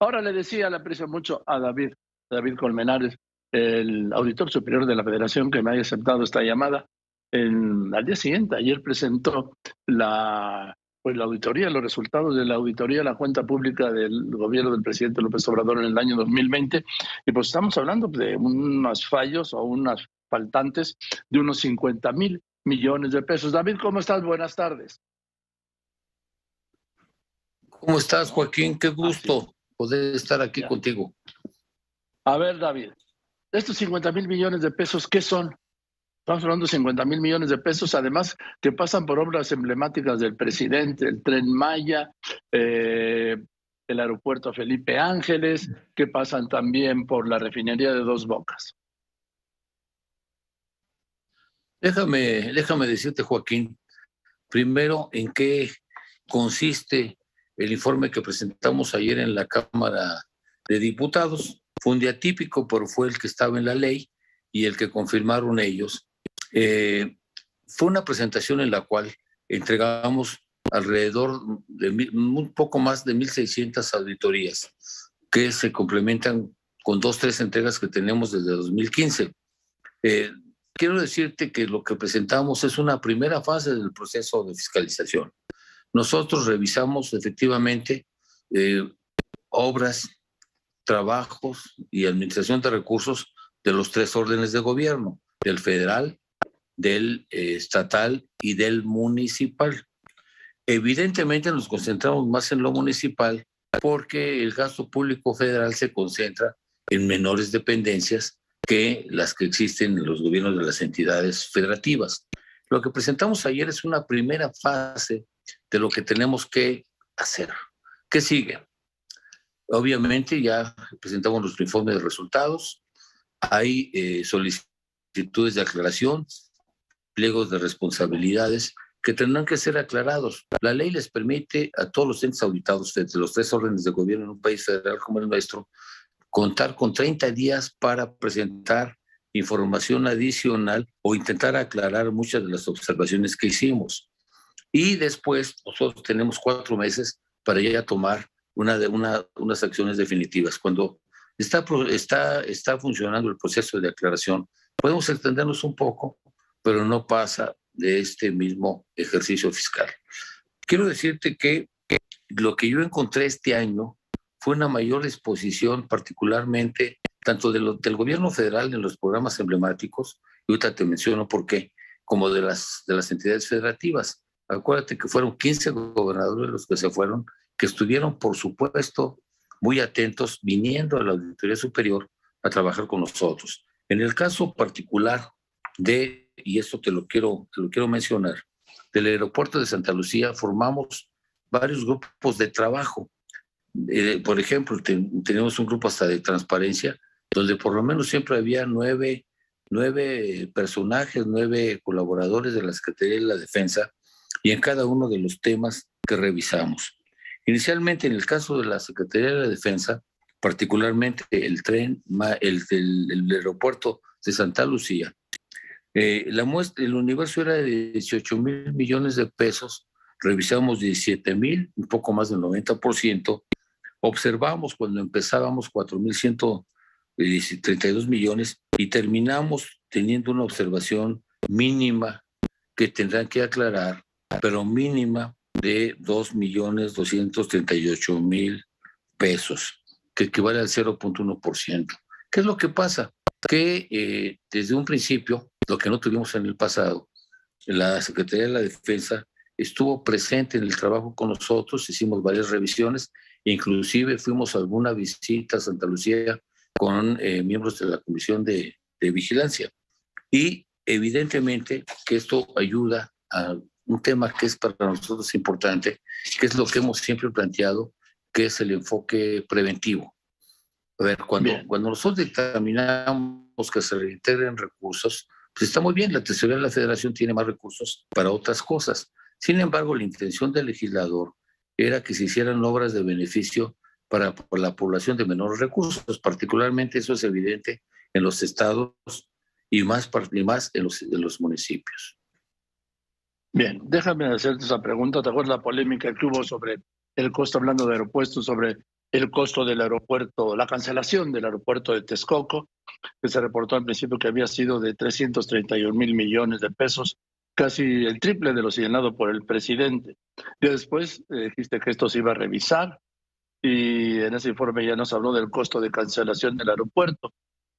Ahora le decía, le aprecio mucho a David Colmenares, el auditor superior de la Federación, que me haya aceptado esta llamada. Al día siguiente, ayer presentó la auditoría, los resultados de la auditoría de la cuenta pública del gobierno del presidente López Obrador en el año 2020. Y pues estamos hablando de unos fallos o unas faltantes de unos 50,000 millones de pesos. David, ¿cómo estás? Buenas tardes. ¿Cómo estás, Joaquín? Qué gusto poder estar aquí contigo. A ver, David, estos 50,000 millones de pesos, ¿qué son? Estamos hablando de 50,000 millones de pesos, además que pasan por obras emblemáticas del presidente, el Tren Maya, el aeropuerto Felipe Ángeles, que pasan también por la refinería de Dos Bocas. Déjame decirte, Joaquín, primero en qué consiste el informe que presentamos ayer en la Cámara de Diputados. Fue un día típico, pero fue el que estaba en la ley y el que confirmaron ellos. Fue una presentación en la cual entregamos alrededor de un poco más de 1,600 auditorías que se complementan con 2-3 entregas que tenemos desde 2015. Quiero decirte que lo que presentamos es una primera fase del proceso de fiscalización. Nosotros revisamos efectivamente obras, trabajos y administración de recursos de los 3 órdenes de gobierno, del federal, del estatal y del municipal. Evidentemente nos concentramos más en lo municipal porque el gasto público federal se concentra en menores dependencias que las que existen en los gobiernos de las entidades federativas. Lo que presentamos ayer es una primera fase de lo que tenemos que hacer. ¿Qué sigue? Obviamente ya presentamos nuestro informe de resultados, hay solicitudes de aclaración, pliegos de responsabilidades que tendrán que ser aclarados. La ley les permite a todos los entes auditados de los 3 órdenes de gobierno en un país federal como el nuestro contar con 30 días para presentar información adicional o intentar aclarar muchas de las observaciones que hicimos. Y después nosotros tenemos 4 meses para ya tomar unas acciones definitivas. Cuando está funcionando el proceso de aclaración, podemos extendernos un poco, pero no pasa de este mismo ejercicio fiscal. Quiero decirte que lo que yo encontré este año fue una mayor exposición, particularmente tanto del gobierno federal en los programas emblemáticos, y ahorita te menciono por qué, como de las entidades federativas. Acuérdate que fueron 15 gobernadores los que se fueron, que estuvieron, por supuesto, muy atentos, viniendo a la Auditoría Superior a trabajar con nosotros. En el caso particular y esto te lo quiero mencionar, del aeropuerto de Santa Lucía formamos varios grupos de trabajo. Por ejemplo, tenemos un grupo hasta de transparencia, donde por lo menos siempre había 9 personajes, 9 colaboradores de la Secretaría de la Defensa, y en cada uno de los temas que revisamos. Inicialmente, en el caso de la Secretaría de la Defensa, particularmente el aeropuerto de Santa Lucía, el universo era de 18,000 millones de pesos, revisamos 17,000, un poco más del 90%, observamos cuando empezábamos 4,132 millones y terminamos teniendo una observación mínima que tendrán que aclarar, pero mínima de 2,238,000 pesos, que equivale al 0.1%. ¿Qué es lo que pasa? Que desde un principio, lo que no tuvimos en el pasado, la Secretaría de la Defensa estuvo presente en el trabajo con nosotros, hicimos varias revisiones, inclusive fuimos a alguna visita a Santa Lucía con miembros de la Comisión de Vigilancia. Y evidentemente que esto ayuda a un tema que es para nosotros importante, que es lo que hemos siempre planteado, que es el enfoque preventivo. A ver, cuando nosotros dictaminamos que se reintegren recursos, pues está muy bien, la Tesorería de la Federación tiene más recursos para otras cosas. Sin embargo, la intención del legislador era que se hicieran obras de beneficio para la población de menores recursos. Particularmente eso es evidente en los estados y más en los municipios. Bien, déjame hacerte esa pregunta. ¿Te acuerdas la polémica que hubo sobre el costo, hablando de aeropuertos, sobre el costo del aeropuerto, la cancelación del aeropuerto de Texcoco, que se reportó al principio que había sido de 331 mil millones de pesos, casi el triple de lo señalado por el presidente. Y después dijiste que esto se iba a revisar y en ese informe ya nos habló del costo de cancelación del aeropuerto.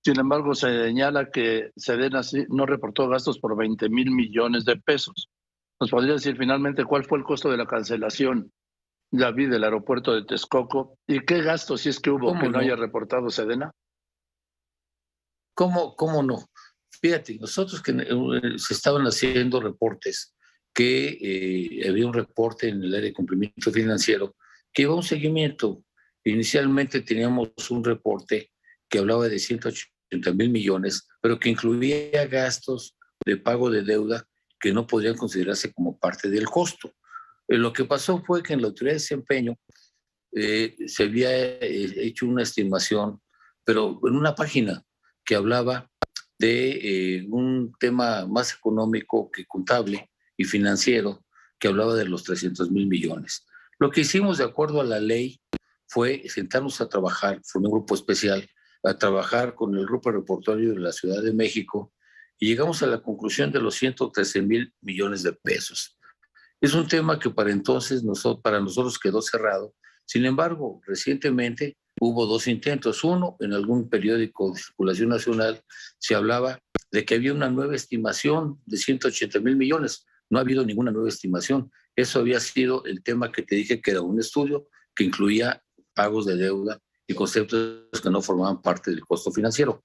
Sin embargo, se señala que Sedena no reportó gastos por 20 mil millones de pesos. ¿Nos podría decir finalmente cuál fue el costo de la cancelación, David, del aeropuerto de Texcoco? ¿Y qué gastos, si es que hubo, que ¿Cómo no haya no? reportado Sedena? ¿Cómo no? Fíjate, nosotros que se estaban haciendo reportes, que había un reporte en el área de cumplimiento financiero que iba a un seguimiento. Inicialmente teníamos un reporte que hablaba de 180 mil millones, pero que incluía gastos de pago de deuda que no podrían considerarse como parte del costo. Lo que pasó fue que en la autoridad de desempeño se había hecho una estimación, pero en una página que hablaba de un tema más económico que contable y financiero, que hablaba de los 300 mil millones. Lo que hicimos de acuerdo a la ley fue sentarnos a trabajar, fue un grupo especial, a trabajar con el grupo reportario de la Ciudad de México y llegamos a la conclusión de los 113 mil millones de pesos. Es un tema que para entonces para nosotros quedó cerrado. Sin embargo, recientemente hubo dos intentos. Uno, en algún periódico de circulación nacional se hablaba de que había una nueva estimación de 180 mil millones. No ha habido ninguna nueva estimación. Eso había sido el tema que te dije que era un estudio que incluía pagos de deuda y conceptos que no formaban parte del costo financiero.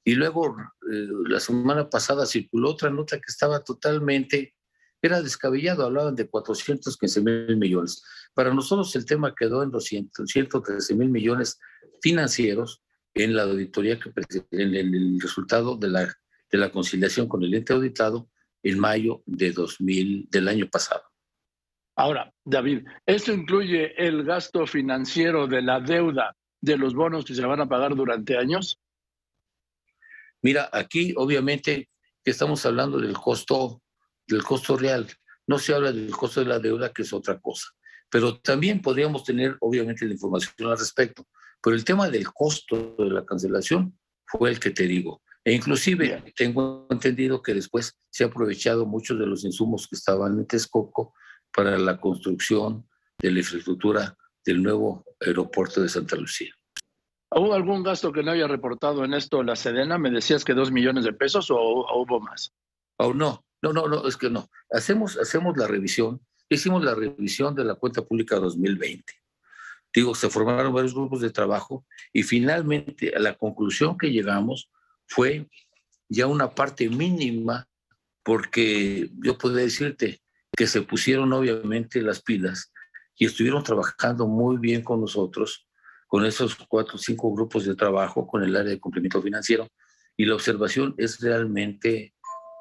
Y luego, la semana pasada circuló otra nota que estaba totalmente, era descabellado, hablaban de 415 mil millones. Para nosotros el tema quedó en los 113 mil millones financieros en la auditoría, en el resultado de la conciliación con el ente auditado en mayo del año pasado. Ahora, David, ¿esto incluye el gasto financiero de la deuda de los bonos que se van a pagar durante años? Mira, aquí obviamente que estamos hablando del costo real. No se habla del costo de la deuda, que es otra cosa. Pero también podríamos tener, obviamente, la información al respecto. Pero el tema del costo de la cancelación fue el que te digo. E inclusive Bien. tengo entendido que después se ha aprovechado muchos de los insumos que estaban en Texcoco para la construcción de la infraestructura del nuevo aeropuerto de Santa Lucía. ¿Hubo algún gasto que no haya reportado en esto la Sedena? ¿Me decías que 2 millones de pesos o hubo más? Oh, no, es que no. Hacemos la revisión, hicimos la revisión de la cuenta pública 2020. Digo, se formaron varios grupos de trabajo y finalmente a la conclusión que llegamos fue ya una parte mínima, porque yo puedo decirte que se pusieron obviamente las pilas y estuvieron trabajando muy bien con nosotros, con esos 4 o 5 grupos de trabajo, con el área de cumplimiento financiero, y la observación es realmente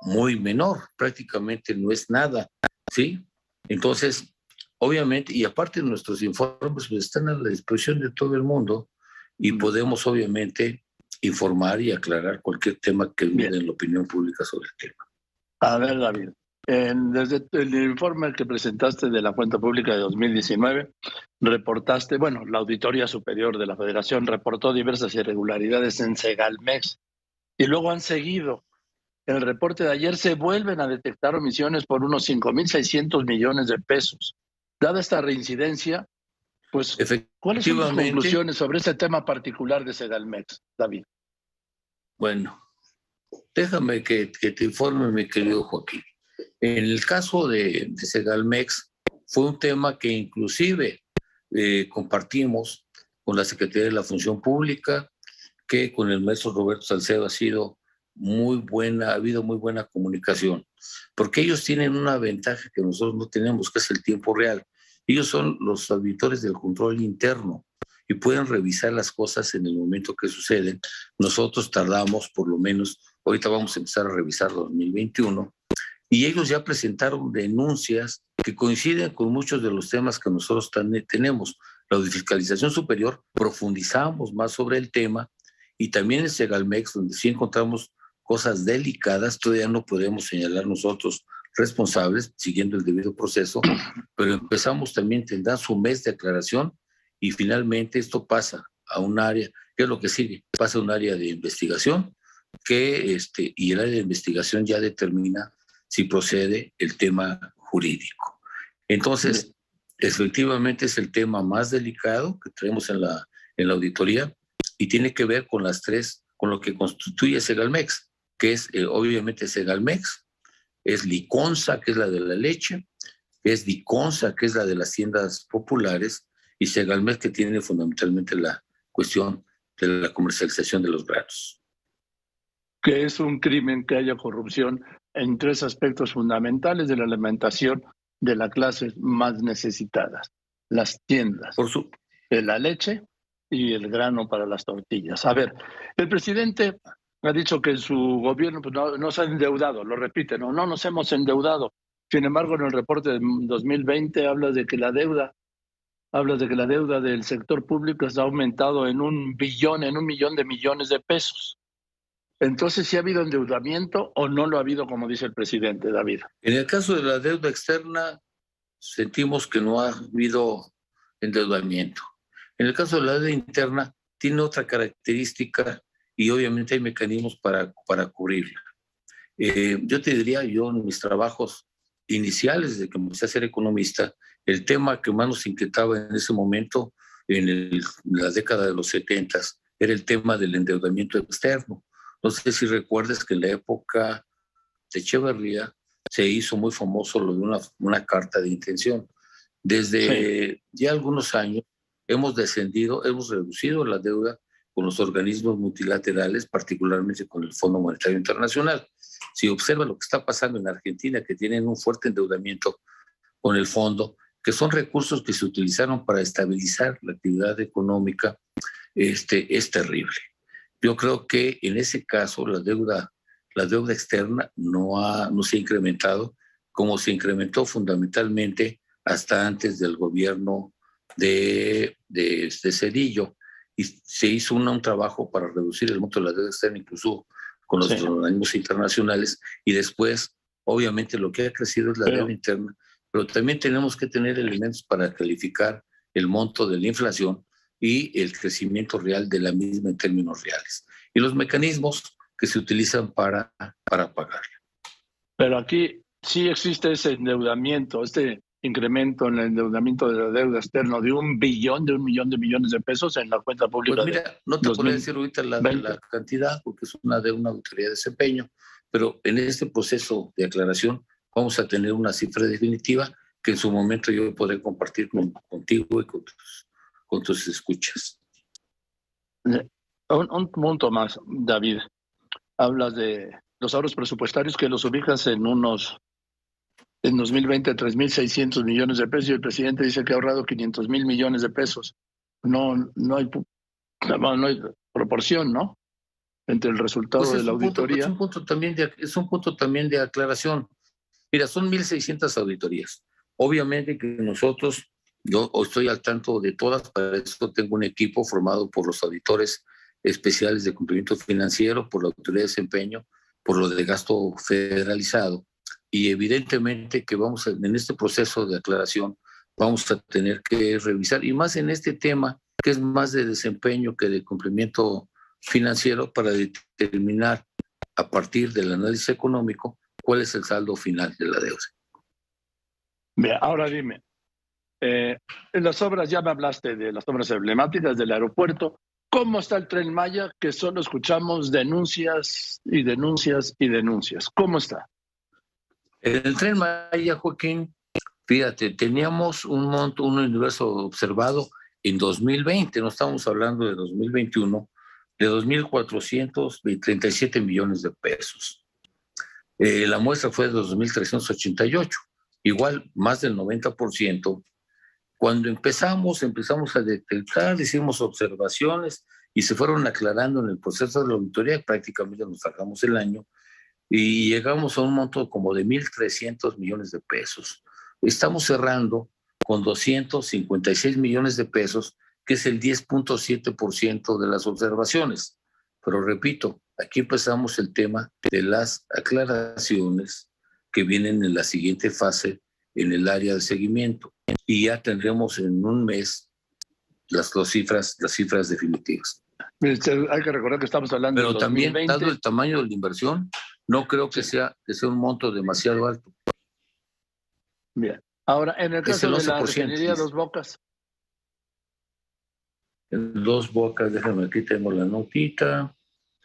muy menor, prácticamente no es nada, ¿sí? Entonces, obviamente, y aparte nuestros informes pues, están a la disposición de todo el mundo y podemos obviamente informar y aclarar cualquier tema que dude en la opinión pública sobre el tema. A ver, David, desde el informe que presentaste de la cuenta pública de 2019, reportaste, bueno, la Auditoría Superior de la Federación reportó diversas irregularidades en Segalmex y luego han seguido. En el reporte de ayer se vuelven a detectar omisiones por unos 5.600 millones de pesos. Dada esta reincidencia, pues, ¿cuáles son tus conclusiones sobre este tema particular de Segalmex, David? Bueno, déjame que te informe, mi querido Joaquín. En el caso de Segalmex, fue un tema que inclusive compartimos con la Secretaría de la Función Pública, que con el maestro Roberto Salcedo ha habido muy buena comunicación, porque ellos tienen una ventaja que nosotros no tenemos, que es el tiempo real. Ellos son los auditores del control interno y pueden revisar las cosas en el momento que suceden. Nosotros tardamos por lo menos, ahorita vamos a empezar a revisar 2021, y ellos ya presentaron denuncias que coinciden con muchos de los temas que nosotros tenemos. La fiscalización superior, profundizamos más sobre el tema, y también en Segalmex, donde sí encontramos cosas delicadas, todavía no podemos señalar nosotros responsables, siguiendo el debido proceso, pero empezamos también, tendrán su mes de aclaración y finalmente esto pasa a un área, ¿qué es lo que sigue? Pasa a un área de investigación y el área de investigación ya determina si procede el tema jurídico. Entonces, efectivamente es el tema más delicado que tenemos en la auditoría y tiene que ver con con lo que constituye Segalmex, que es obviamente Segalmex, es Liconza, que es la de la leche, es Diconsa, que es la de las tiendas populares, y Segalmex, que tiene fundamentalmente la cuestión de la comercialización de los granos. Que es un crimen que haya corrupción en tres aspectos fundamentales de la alimentación de las clases más necesitadas: las tiendas, de la leche y el grano para las tortillas. A ver, el presidente ha dicho que en su gobierno pues, no se ha endeudado, lo repite, no nos hemos endeudado. Sin embargo, en el reporte de 2020 habla de que la deuda del sector público ha aumentado en 1 millón de millones de pesos. Entonces, ¿sí ha habido endeudamiento o no lo ha habido, como dice el presidente, David? En el caso de la deuda externa, sentimos que no ha habido endeudamiento. En el caso de la deuda interna, tiene otra característica y obviamente hay mecanismos para cubrirla. Yo te diría, en mis trabajos iniciales, desde que empecé a ser economista, el tema que más nos inquietaba en ese momento, en la década de los 70, era el tema del endeudamiento externo. No sé si recuerdas que en la época de Echeverría se hizo muy famoso lo de una carta de intención. Desde ya algunos años hemos reducido la deuda con los organismos multilaterales, particularmente con el Fondo Monetario Internacional. Si observa lo que está pasando en Argentina, que tienen un fuerte endeudamiento con el fondo, que son recursos que se utilizaron para estabilizar la actividad económica, es terrible. Yo creo que en ese caso la deuda externa no se ha incrementado como se incrementó fundamentalmente hasta antes del gobierno de Zedillo, y se hizo un trabajo para reducir el monto de la deuda externa, incluso con los organismos internacionales, y después, obviamente, lo que ha crecido es la deuda interna, pero también tenemos que tener elementos para calificar el monto de la inflación y el crecimiento real de la misma en términos reales, y los mecanismos que se utilizan para pagarla. Pero aquí sí existe ese endeudamiento, incremento en el endeudamiento de la deuda externa de 1 millón de millones de pesos en la cuenta pública. Pues mira, no te podría decir ahorita la cantidad porque es una auditoría de desempeño, pero en este proceso de aclaración vamos a tener una cifra definitiva que en su momento yo podré compartir contigo y con tus escuchas. Un punto más, David. Hablas de los ahorros presupuestarios que los ubicas en 2020 3.600 millones de pesos, y el presidente dice que ha ahorrado 500.000 millones de pesos. No hay proporción, ¿no? Entre el resultado de la auditoría. Es un punto también de aclaración. Mira, son 1.600 auditorías. Obviamente que yo estoy al tanto de todas, para eso tengo un equipo formado por los auditores especiales de cumplimiento financiero, por la autoridad de desempeño, por lo de gasto federalizado. Y evidentemente que en este proceso de aclaración vamos a tener que revisar, y más en este tema que es más de desempeño que de cumplimiento financiero, para determinar a partir del análisis económico cuál es el saldo final de la deuda. Bien, ahora dime, en las obras, ya me hablaste de las obras emblemáticas del aeropuerto. ¿Cómo está el Tren Maya? Que solo escuchamos denuncias y denuncias y denuncias. ¿Cómo está? El Tren Maya, Joaquín, fíjate, teníamos un universo observado en 2020, no estamos hablando de 2021, de 2.437 millones de pesos. La muestra fue de 2.388, igual más del 90%. Cuando empezamos a detectar, hicimos observaciones y se fueron aclarando en el proceso de la auditoría, prácticamente nos sacamos el año y llegamos a un monto como de 1.300 millones de pesos. Estamos cerrando con 256 millones de pesos, que es el 10.7% de las observaciones. Pero repito, aquí empezamos el tema de las aclaraciones que vienen en la siguiente fase en el área de seguimiento. Y ya tendremos en un mes las cifras definitivas. Hay que recordar que estamos hablando Pero de también, 2020. dado el tamaño de la inversión, no creo que sea un monto demasiado alto. Bien. Ahora, en el caso de la 11%, refinería Dos Bocas. En Dos Bocas, déjame, aquí tengo la notita.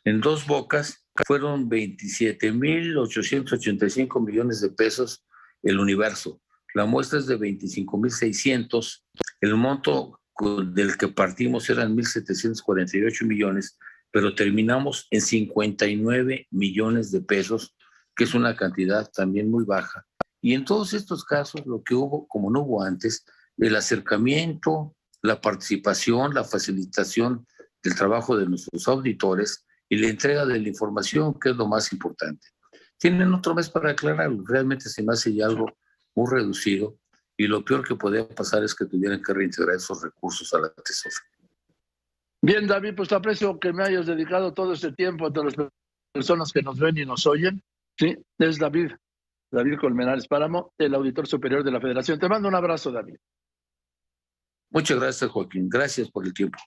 En Dos Bocas fueron 27,885 millones de pesos el universo. La muestra es de 25,600. El monto del que partimos eran 1,748 millones, pero terminamos en 59 millones de pesos, que es una cantidad también muy baja. Y en todos estos casos, lo que hubo, como no hubo antes, el acercamiento, la participación, la facilitación del trabajo de nuestros auditores y la entrega de la información, que es lo más importante. Tienen otro mes para aclararlo. Realmente se me hace ya algo muy reducido, y lo peor que podía pasar es que tuvieran que reintegrar esos recursos a la tesorería. Bien, David, pues te aprecio que me hayas dedicado todo este tiempo a todas las personas que nos ven y nos oyen. Sí, es David Colmenares Páramo, el auditor superior de la Federación. Te mando un abrazo, David. Muchas gracias, Joaquín. Gracias por el tiempo.